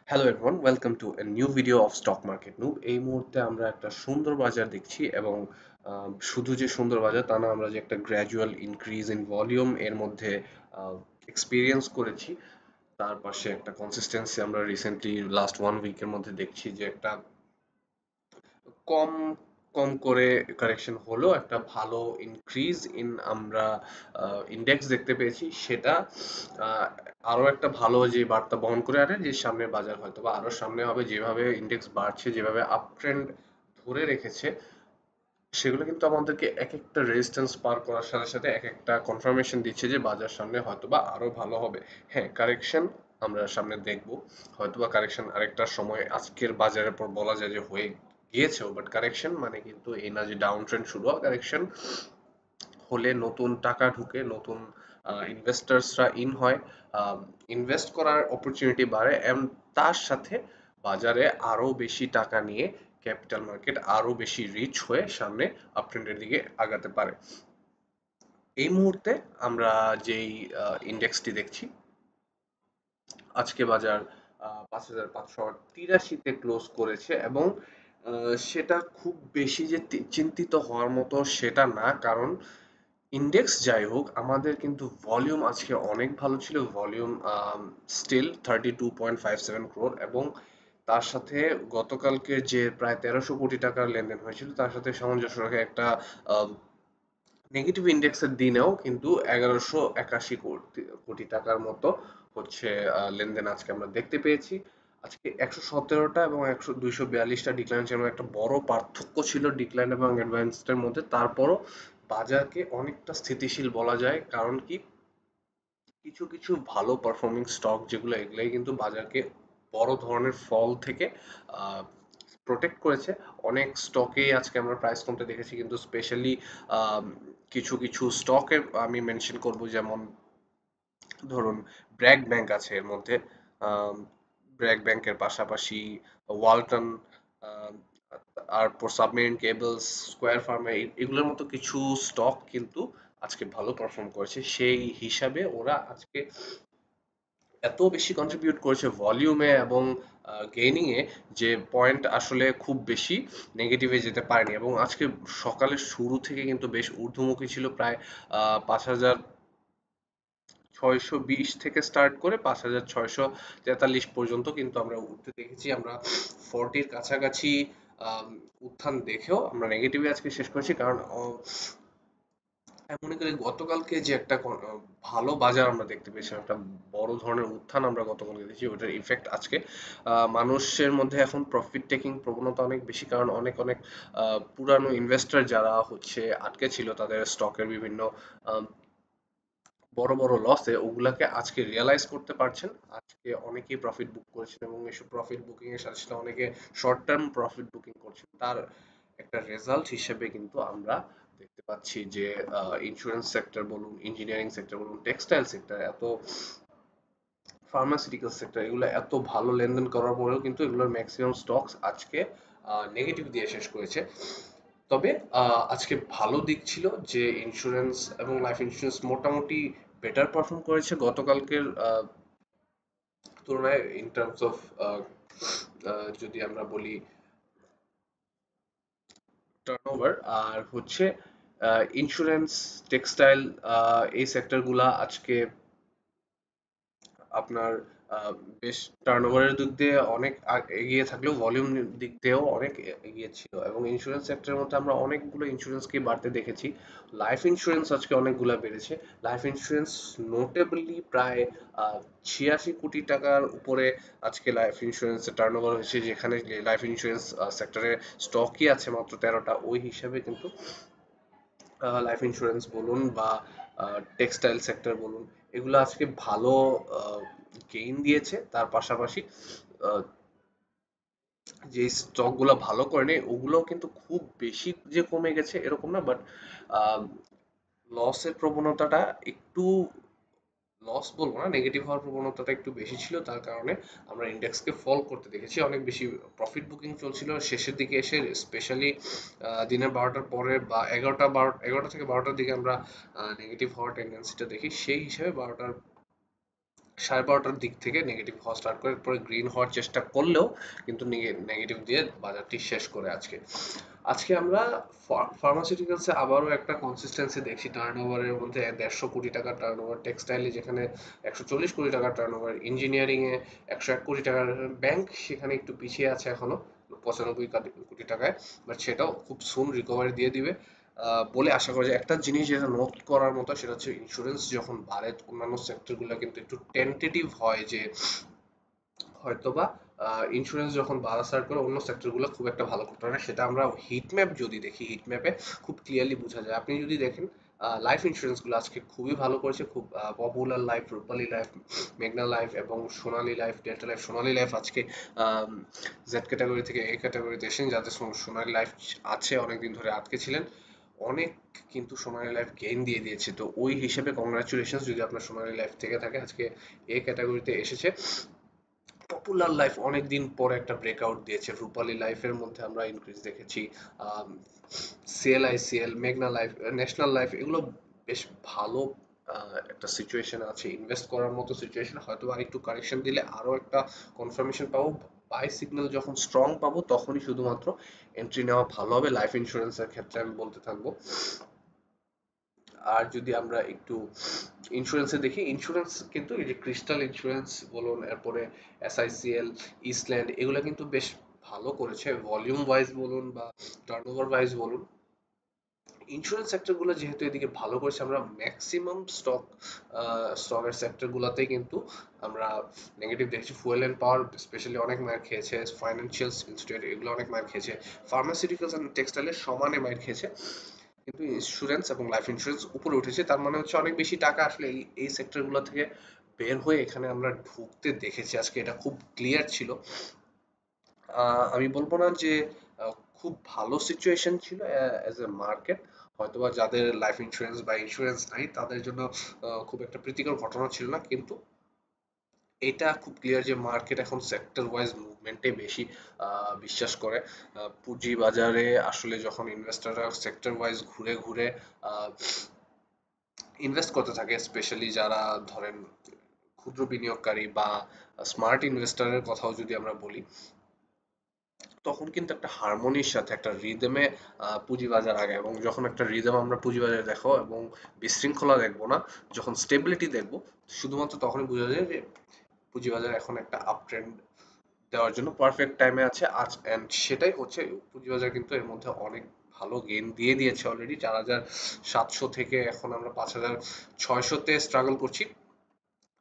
Hello everyone, welcome to a new video of stock market noob. এই মুহূর্তে আমরা একটা সুন্দর বাজার দেখছি এবং শুধু যে সুন্দর বাজার তা না, আমরা যে একটা গ্র্যাজুয়াল ইনক্রিজ ইন ভলিউম এর মধ্যে এক্সপিরিয়েন্স করেছি। তার পাশে একটা কনসিস্টেন্সি আমরা রিসেন্টলি লাস্ট 1 উইকের মধ্যে দেখছি যে একটা কম কম করে কারেকশন হলো, একটা ভালো ইনক্রিজ ইন আমরা ইন্ডেক্স দেখতে পেয়েছি। সেটা আহ, আরো একটা ভালো যে বার্তা বহন করে আনে যে সামনের বাজার হয়তো বা আরো সামনে হবে। যেভাবে ইন্ডেক্স বাড়ছে, যেভাবে আপ ট্রেন্ড ধরে রেখেছে, সেগুলো কিন্তু আমাদেরকে এক একটা রেজিস্ট্যান্স পার করার সাথে সাথে এক একটা কনফার্মেশন দিচ্ছে যে বাজার সামনে হয়তোবা আরো ভালো হবে। হ্যাঁ, কারেকশন আমরা সামনে দেখব, হয়তোবা কারেকশন আরেকটা সময় আজকের বাজারের পর বলা যায় যে হয়ে গিয়েছেও, বাট কারেকশন মানে কিন্তু এই না যে ডাউন ট্রেন্ড শুরু হয়। কারেকশন হলে নতুন টাকা ঢুকে, নতুন ইনভেস্টার্সরা ইন হয়, ইনভেস্ট করার অপরচুনিটি বাড়ে এবং তার সাথে বাজারে আরো বেশি টাকা নিয়ে ক্যাপিটাল মার্কেট আরো বেশি রিচ হয়ে সামনে আপট্রেন্ডের দিকে আগাতে পারে। এই মুহূর্তে আমরা যেই ইন্ডেক্সটি দেখছি, আজকে বাজার ৫,৫৮৩-তে ক্লোজ করেছে এবং সেটা খুব বেশি যে চিন্তিত হওয়ার মতো সেটা না, কারণ ইন্ডেক্স যাই হোক, আমাদের কিন্তু ভলিউম আজকে অনেক ভালো ছিল। ভলিউম স্টিল 32.57 crore, এবং তার সাথে গতকালকে যে প্রায় ১৩০০ কোটি টাকার লেনদেন হয়েছিল তার সাথে সামঞ্জস্য রেখে একটা নেগেটিভ ইন্ডেক্সের দিনেও কিন্তু ১১৮১ কোটি টাকার মতো হচ্ছে লেনদেন আজকে আমরা দেখতে পেয়েছি। আজকে ১১৭টা এবং ২৪২টা ডিক্লাইন ছিল, একটা বড় পার্থক্য ছিল ডিক্লাইন এবং অ্যাডভান্সড মধ্যে। তারপরও বাজারকে অনেকটা স্থিতিশীল বলা যায়, কারণ কি, কিছু কিছু ভালো পারফর্মিং স্টক যেগুলো, এগুলাই কিন্তু বাজারকে বড় ধরনের ফল থেকে প্রোটেক্ট করেছে। অনেক স্টকেই আজকে আমরা প্রাইস কমতে দেখেছি, কিন্তু স্পেশালি কিছু কিছু স্টকের আমি মেনশন করব, যেমন ধরুন ব্র্যাক ব্যাংক আছে এর মধ্যে। ব্র্যাক ব্যাংকের পাশাপাশি ওয়ালটন, আহ, আর সাবমেরিন কেবলস, স্কোয়ার ফার্মা, এগুলোর মতো কিছু স্টক কিন্তু আজকে ভালো পারফর্ম করেছে। সেই হিসাবে ওরা আজকে এত বেশি কন্ট্রিবিউট করেছে ভলিউমে এবং গেইনিং এ, যে পয়েন্ট আসলে খুব বেশি নেগেটিভে যেতে পারেনি। এবং আজকে সকালের শুরু থেকে কিন্তু বেশ ঊর্ধ্বমুখী ছিল, প্রায় ৫,৬২০ থেকে স্টার্ট করে ৫,৬৪৩ পর্যন্ত কিন্তু আমরা উঠতে দেখেছি। আমরা 40-র কাছাকাছি আম, উত্থান দেখেও আমরা নেগেটিভে আজকে শেষ করেছি, কারণ আমি মনে করি গতকালকে যে একটা ভালো বাজার আমরা দেখতে পেয়েছিলাম, একটা বড় ধরনের উত্থান আমরা গতকালকে দেখেছি, ওটার ইফেক্ট আজকে মানুষের মধ্যে এখন প্রফিট টেকিং প্রবণতা অনেক বেশি, কারণ অনেক অনেক পুরানো ইনভেস্টর যারা হচ্ছে আটকে ছিল তাদের স্টকের বিভিন্ন আম, বড় বড় লসে, ওগুলাকে আজকে রিয়েলাইজ করতে পারছেন। আজকে অনেকেই প্রফিট বুক করেছেন এবং এসব প্রফিট বুকিং এর সাথে সাথে অনেকে শর্ট টার্ম প্রফিট বুকিং করছেন। তার একটা রেজাল্ট হিসেবে কিন্তু আমরা দেখতে পাচ্ছি যে ইন্স্যুরেন্স সেক্টর বলুন, ইঞ্জিনিয়ারিং সেক্টর বলুন, টেক্সটাইল সেক্টর, এত ফার্মাসিউটিক্যাল সেক্টর, এগুলো এত ভালো লেনদেন করার পরেও কিন্তু এগুলোর ম্যাক্সিমাম স্টকস আজকে নেগেটিভ দিয়ে শেষ করেছে। তবে আজকে ভালো দিক ছিল যে ইন্স্যুরেন্স এবং লাইফ ইন্স্যুরেন্স মোটামুটি বেটার পারফর্ম করেছে গতকালকের তুলনায়, ইন টার্মস অফ যদি আমরা বলি টার্নওভার। আর হচ্ছে ইন্স্যুরেন্স, টেক্সটাইল, এই সেক্টরগুলা আজকে আপনার আহ, বেশ টার্নওভারের দিক দিয়ে অনেক এগিয়ে থাকলেও ভলিউম দিক দিয়েও অনেক এগিয়ে ছিল। এবং ইন্স্যুরেন্স সেক্টরের মধ্যে আমরা অনেকগুলো ইন্স্যুরেন্সকে বাড়তে দেখেছি। লাইফ ইন্স্যুরেন্স আজকে অনেকগুলো বেড়েছে। লাইফ ইন্স্যুরেন্স নোটেবলি প্রায় ৮৬ কোটি টাকার উপরে আজকে লাইফ ইন্স্যুরেন্সের টার্নওভার হয়েছে, যেখানে লাইফ ইন্স্যুরেন্স সেক্টরে স্টকই আছে মাত্র ১৩টা। ওই হিসাবে কিন্তু লাইফ ইন্স্যুরেন্স বলুন বা টেক্সটাইল সেক্টর বলুন, এগুলো আজকে ভালো গেইন দিয়েছে। তার পাশাপাশি আহ, যে স্টক গুলো ভালো করেনি ওগুলোও কিন্তু খুব বেশি যে কমে গেছে এরকম না, বাট লসের প্রবণতাটা একটু, লস বলবো না, নেগেটিভ হওয়ার প্রবণতাটা একটু বেশি ছিল। তার কারণে আমরা ইন্ডেক্সকে ফল করতে দেখেছি। অনেক বেশি প্রফিট বুকিং চলছিল শেষের দিকে এসে, স্পেশালি দিনের ১২টার পরে বা ১১টা থেকে ১২টার দিকে আমরা নেগেটিভ হওয়ার টেন্ডেন্সিটা দেখি। সেই হিসাবে ১২টার 12:30টার দিক থেকে নেগেটিভ হওয়া স্টার্ট করে, পরে গ্রিন হওয়ার চেষ্টা করলেও কিন্তু নেগেটিভ দিয়ে বাজারটি শেষ করে আজকে। আজকে আমরা ফার্মাসিউটিক্যালসে আবারও একটা কনসিস্টেন্সি দেখছি, টার্নওভারের মধ্যে 150 কোটি টাকার টার্নওভার, টেক্সটাইলে যেখানে 140 কোটি টাকার টার্নওভার, ইঞ্জিনিয়ারিং এ 101 কোটি টাকার, ব্যাংক সেখানে একটু পিছিয়ে আছে এখনো 95 কোটি টাকায়, বাট সেটাও খুব সুন রিকভারি দিয়ে দিবে বলে আশা করা যায়। একটা জিনিস যেটা নোট করার মতো সেটা হচ্ছে ইন্স্যুরেন্স যখন বাড়ে অন্যান্য সেক্টরগুলো কিন্তু একটু টেন্টেটিভ হয় যে হয়তোবা ইন্স্যুরেন্স যখন বাড়া স্টার্ট করে অন্য সেক্টরগুলো খুব একটা ভালো করতে পারে না। সেটা আমরা হিট ম্যাপ যদি দেখি, হিট ম্যাপে খুব ক্লিয়ারলি বোঝা যায়। আপনি যদি দেখেন লাইফ ইন্স্যুরেন্স গুলো আজকে খুবই ভালো করেছে, খুব পপুলার লাইফ, রূপালী লাইফ, মেঘনা লাইফ এবং সোনালী লাইফ, ডেল্টা লাইফ। সোনালী লাইফ আজকে জেড ক্যাটাগরি থেকে এ ক্যাটাগরিতে এসেছেন, যাদের সোনালী লাইফ আছে অনেকদিন ধরে আটকে ছিলেন, অনেক কিন্তু সোনালী লাইফ গেইন দিয়ে দিয়েছে। তো ওই হিসেবে কংগ্রাচুলেশন যদি আপনার সোনালী লাইফ থেকে থাকে, আজকে এ ক্যাটাগরিতে এসেছে। পপুলার লাইফ অনেকদিন পরে একটা ব্রেকআউট দিয়েছে, রূপালী লাইফের মধ্যে আমরা ইনক্রিজ দেখেছি। সিএলআইসিএল, মেঘনা লাইফ, ন্যাশনাল লাইফ, এগুলো বেশ ভালো একটা সিচুয়েশন আছে, ইনভেস্ট করার মতো সিচুয়েশন। হয়তো আর একটু কারেকশন দিলে আরো একটা কনফার্মেশন পাবো, বাই সিগন্যাল যখন স্ট্রং পাবো তখনই শুধুমাত্র এন্ট্রি নেওয়া ভালো হবে লাইফ ইন্স্যুরেন্সের ক্ষেত্রে, আমি বলতে থাকবো। আর যদি আমরা একটু ইন্স্যুরেন্সে দেখি, ইন্স্যুরেন্স কিন্তু এই যে ক্রিস্টাল ইন্স্যুরেন্স বলুন, এরপরে এসআইসিএল, ইস্টল্যান্ড, এগুলো কিন্তু বেশ ভালো করেছে ভলিউম ওয়াইজ বলুন বা টার্নওভার ওয়াইজ বলুন। ইন্স্যুরেন্স সেক্টরগুলো যেহেতু এদিকে ভালো করেছে, আমরা ম্যাক্সিমাম স্টকের সেক্টরগুলোতেই কিন্তু আমরা নেগেটিভ দেখছি। ফুয়েল অ্যান্ড পাওয়ার স্পেশালি অনেক মার খেয়েছে, ফাইন্যান্সিয়াল ইনস্টিটিউট এগুলো অনেক মার খেয়েছে, ফার্মাসিউটিক্যালস অ্যান্ড টেক্সটাইলের সমানে মার খেয়েছে। কিন্তু ইন্স্যুরেন্স এবং লাইফ ইন্স্যুরেন্স উপরে উঠেছে, তার মানে হচ্ছে অনেক বেশি টাকা আসলে এই সেক্টরগুলো থেকে বের হয়ে এখানে আমরা ঢুকতে দেখেছি আজকে, এটা খুব ক্লিয়ার ছিল। আমি বলবো না যে খুব ভালো সিচুয়েশন ছিল অ্যাজ এ মার্কেট, হয়তোবা যাদের লাইফ ইন্স্যুরেন্স বা ইন্স্যুরেন্স নাই তাদের জন্য খুব একটা প্রীতিকর ঘটনা ছিল না, কিন্তু এটা খুব ক্লিয়ার যে মার্কেট এখন সেক্টর ওয়াইজ মুভমেন্টে বেশি বিশ্বাস করে। পুঁজি বাজারে আসলে যখন ইনভেস্টররা সেক্টর ওয়াইজ ঘুরে ঘুরে ইনভেস্ট করতে থাকে, স্পেশালি যারা ধরেন ক্ষুদ্র বিনিয়োগকারী বা স্মার্ট ইনভেস্টরের কথাও যদি আমরা বলি, তখন কিন্তু একটা হারমোনির সাথে একটা রিদমে পুঁজিবাজার আগে, এবং যখন একটা রিদম আমরা পুঁজিবাজারে দেখো এবং বিশৃঙ্খলা দেখবো না, যখন স্টেবিলিটি দেখবো, শুধুমাত্র তখনই বোঝা যায় যে পুঁজিবাজার এখন একটা আপ ট্রেন্ড দেওয়ার জন্য পারফেক্ট টাইমে আছে আজ। এন্ড সেটাই হচ্ছে, পুঁজিবাজার কিন্তু এর মধ্যে অনেক ভালো গেইন দিয়ে দিয়েছে অলরেডি। 4,700 থেকে এখন আমরা 5,600-তে স্ট্রাগল করছি।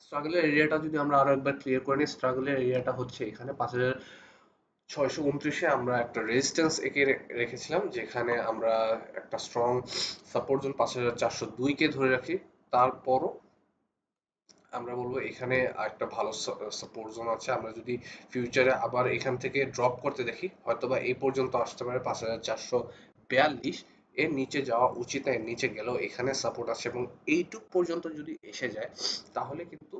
স্ট্রাগলের এরিয়াটা যদি আমরা আরো একবার ক্লিয়ার করে নিই, স্ট্রাগলের এরিয়াটা হচ্ছে এখানে 5,629-এ আমরা একটা রেজিস্ট্যান্স এঁকে রেখেছিলাম, যেখানে আমরা একটা স্ট্রং সাপোর্ট জোন 5,402-কে ধরে রাখি। তারপরও আমরা বলবো এখানে একটা ভালো সাপোর্ট জোন আছে। আমরা যদি ফিউচারে আবার এখান থেকে ড্রপ করতে দেখি, হয়তোবা এই পর্যন্ত আসতে পারে 5,442, এর নিচে যাওয়া উচিত না, এর নিচে গেলেও এখানে সাপোর্ট আছে, এবং এইটুক পর্যন্ত যদি এসে যায় তাহলে কিন্তু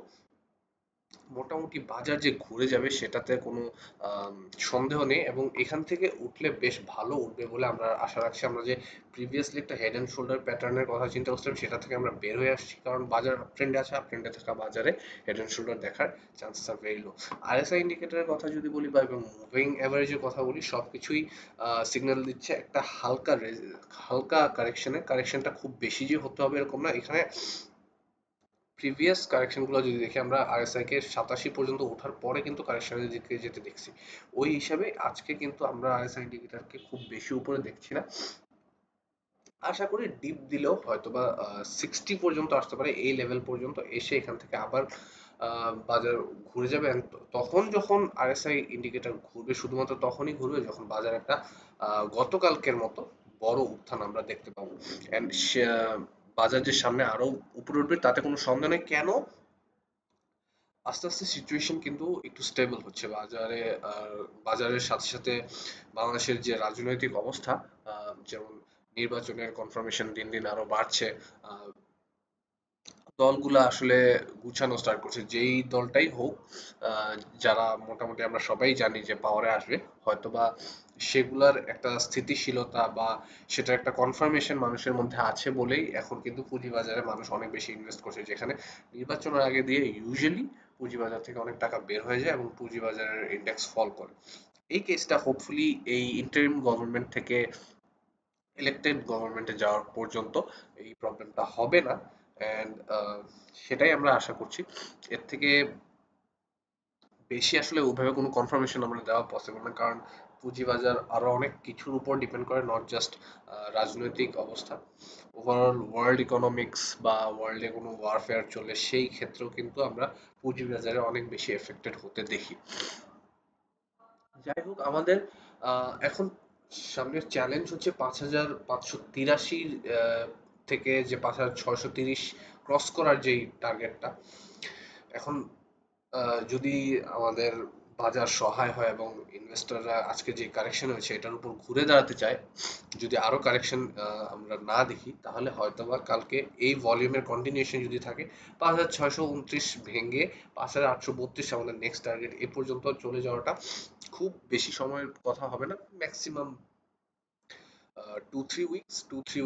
মোটামুটি বাজার যে ঘুরে যাবে সেটাতে কোনো আম, সন্দেহ নেই, এবং এখান থেকে উঠলে বেশ ভালো উঠবে বলে আমরা আশা রাখছি। আমরা যে প্রিভিয়াসলি একটা হেড অ্যান্ড শোল্ডার প্যাটার্নের কথা চিন্তা করছিলাম, সেটা থেকে আমরা বের হয়ে আসছি, কারণ বাজার আপ ট্রেন্ডে আছে, আপ ট্রেন্ডে থাকা বাজারে হেড অ্যান্ড শোল্ডার দেখার chances are very low. RSI ইন্ডিকেটরের কথা যদি বলি বা মুভিং অ্যাভারেজের কথা বলি, সবকিছুই সিগন্যাল দিচ্ছে একটা হালকা কারেকশনটা খুব বেশি যে হতে হবে এরকম না। এখানে প্রিভিয়াস কারেকশনগুলো যদি দেখি, আমরা আরএসআই কে 87 পর্যন্ত ওঠার পরে কিন্তু কারেকশনের দিকে যেতে দেখছি। ওই হিসাবে আজকে কিন্তু আমরা আরএসআই ইন্ডিকেটরকে খুব বেশি উপরে দেখছি না। আশা করি ডিপ দিলেও হয়তোবা 60 পর্যন্ত আসতে পারে, এই লেভেল পর্যন্ত এসে এখান থেকে আবার বাজার ঘুরে যাবে। And তখন যখন আরএসআই ইন্ডিকেটর ঘুরবে, শুধুমাত্র তখনই ঘুরবে যখন বাজার একটা গতকালকের মতো বড় উত্থান আমরা দেখতে পাবো। এন্ড বাজার যে সামনে আরো উপরে উঠবে তাতে কোনো সন্দেহ নেই। কেন? আস্তে আস্তে সিচুয়েশন কিন্তু একটু স্টেবল হচ্ছে বাজারে। আর বাজারের সাথে সাথে বাংলাদেশের যে রাজনৈতিক অবস্থা, যেমন নির্বাচনের কনফার্মেশন দিন দিন আরো বাড়ছে, আহ, দলগুলা আসলে গুছানো স্টার্ট করছে, যেই দলটাই হোক, আহ, যারা মোটামুটি আমরা সবাই জানি যে পাওয়ারে আসবে, হয়তোবা সেগুলার একটা স্থিতিশীলতা বা সেটার একটা কনফার্মেশন মানুষের মধ্যে আছে বলেই এখন কিন্তু পুঁজিবাজারে মানুষ অনেক বেশি ইনভেস্ট করছে, যেখানে নির্বাচনের আগে দিয়ে ইউজুয়ালি পুঁজিবাজার থেকে অনেক টাকা বের হয়ে যায় এবং পুঁজিবাজারের ইন্ডেক্স ফল করে। এই কেসটা হোপফুলি এই ইন্টারিম গভর্নমেন্ট থেকে ইলেক্টেড গভর্নমেন্টে যাওয়ার পর্যন্ত এই প্রবলেমটা হবে না। অ্যান্ড সেটাই আমরা আশা করছি। এর থেকে বেশি আসলে ওইভাবে কোনো কনফার্মেশন আমরা দেওয়া পসিবল না, কারণ পুঁজিবাজার আরো অনেক কিছুর উপর ডিপেন্ড করে, নট জাস্ট রাজনৈতিক অবস্থা। ওভারঅল ওয়ার্ল্ড ইকোনমিক্স বা ওয়ার্ল্ডে কোনো ওয়ারফেয়ার চলে সেই ক্ষেত্রেও কিন্তু আমরা পুঁজিবাজারে অনেক বেশি এফেক্টেড হতে দেখি। যাই হোক, আমাদের এখন সামনের চ্যালেঞ্জ হচ্ছে 5,583 থেকে যে 5,630 ক্রস করার যেই টার্গেটটা। এখন যদি আমাদের বাজার সহায় হয় এবং ইনভেস্টররা আজকে যে কারেকশন হয়েছে এটার উপর ঘুরে দাঁড়াতে চায়, যদি আরো কারেকশন আমরা না দেখি, তাহলে হয়তোবা কালকে এই ভলিউমের কন্টিনিউশন যদি থাকে, 5,629 ভেঙে 5,832 আমাদের নেক্সট টার্গেট, এ পর্যন্ত চলে যাওয়াটা খুব বেশি সময়ের কথা হবে না। ম্যাক্সিমাম 2-3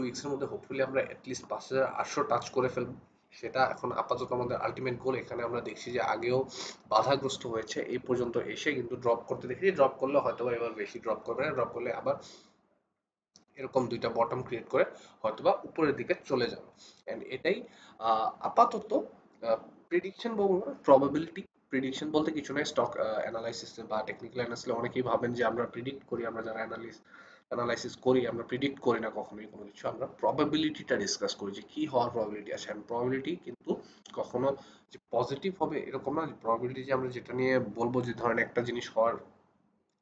উইকস এর মধ্যে হোপফুলি আমরা অ্যাটলিস্ট 5,800 টাচ করে ফেলবো। সেটা এখন আপাতত আমাদের আলটিমেট গোল। এখানে আমরা দেখছি যে আগেও বাধাগ্রস্ত হয়েছে, এই পর্যন্ত এসে কিন্তু ড্রপ করতে দেখেছি। ড্রপ করলে হয়তোবা এবার বেশি ড্রপ করবে না, ড্রপ করলে আবার এরকম দুইটা বটম ক্রিয়েট করে হয়তোবা উপরের দিকে চলে যাবে। এন্ড এটাই আপাতত প্রেডিকশন বলবো না, প্রবাবিলিটি। প্রেডিকশন বলতে কিছু নাই, স্টক অ্যানালাইসিস বা টেকনিক্যাল অ্যানালিসিস অনেকেই ভাবেন যে আমরা প্রিডিক্ট করি, আমরা যারা অ্যানালাইসিস করি আমরা প্রিডিক্ট করি না কখনোই কোনো কিছু, আমরা প্রবাবিলিটিটা ডিসকাস করি যে কি হওয়ার প্রবাবিলিটি আছে। এন্ড প্রবাবিলিটি কিন্তু কখনো যে পজিটিভ হবে এরকম না। প্রবাবিলিটি যে আমরা যেটা নিয়ে বলবো যে ধরেন একটা জিনিস হওয়ার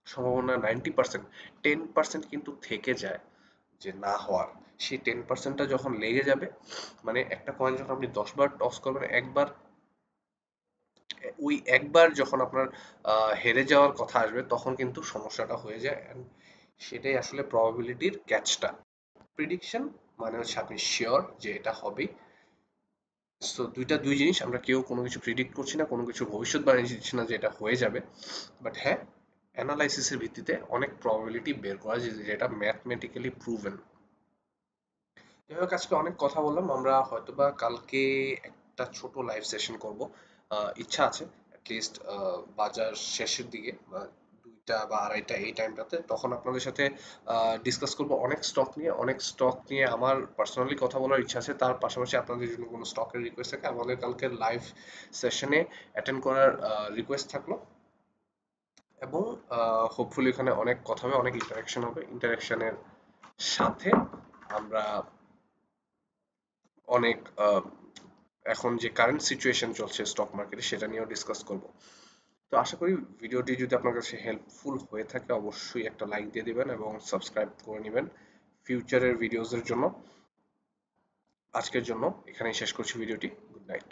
সম্ভাবনা 90%, 10% কিন্তু থেকে যায় যে না হওয়ার। সেই 10%টা যখন লেগে যাবে, মানে একটা কয়েন যখন আপনি 10 বার টস করবেন, ওই একবার যখন আপনার হেরে যাওয়ার কথা আসবে তখন কিন্তু সমস্যাটা হয়ে যায়। and সেটাই আসলে প্রবাবিলিটির ক্যাচটা। প্রিডিকশন মানে হচ্ছে আপনি শিওর যে এটা হবেই। সো দুই জিনিস, আমরা কেউ কোনো কিছু প্রিডিক্ট করছি না, কোনো কিছু ভবিষ্যৎবাণী দিচ্ছি না যে এটা হয়ে যাবে। বাট হ্যাঁ, অ্যানালাইসিসের ভিত্তিতে অনেক প্রবাবিলিটি বের করা যেটা ম্যাথমেটিক্যালি প্রুভেন। যাই হোক, আজকে অনেক কথা বললাম। আমরা হয়তোবা কালকে একটা ছোট লাইভ সেশন করব, ইচ্ছা আছে অ্যাটলিস্ট বাজার শেষের দিকে, 2টা বা 2:30 এই টাইমটাতে। তখন আপনাদের সাথে ডিসকাস করব অনেক স্টক নিয়ে আমার পার্সোনালি কথা বলার ইচ্ছা আছে। তার পাশাপাশি আপনাদের জন্য কোনো স্টকের রিকোয়েস্ট থাকে, আমাদের কালকের লাইভ সেশনে অ্যাটেন্ড করার রিকোয়েস্ট থাকলো। এবং হোপফুলি এখানে অনেক কথা হবে, অনেক ইন্টারাকশন হবে। ইন্টারাকশনের সাথে আমরা অনেক এখন যে কারেন্ট সিচুয়েশন চলছে স্টক মার্কেটে সেটা নিয়েও ডিসকাস করব। তো আশা করি ভিডিওটি যদি আপনার কাছে হেল্পফুল হয়ে থাকে অবশ্যই একটা লাইক দিয়ে দিবেন এবং সাবস্ক্রাইব করে নেবেন ফিউচারের ভিডিওসের জন্য। আজকের জন্য এখানেই শেষ করছি ভিডিওটি। Good night.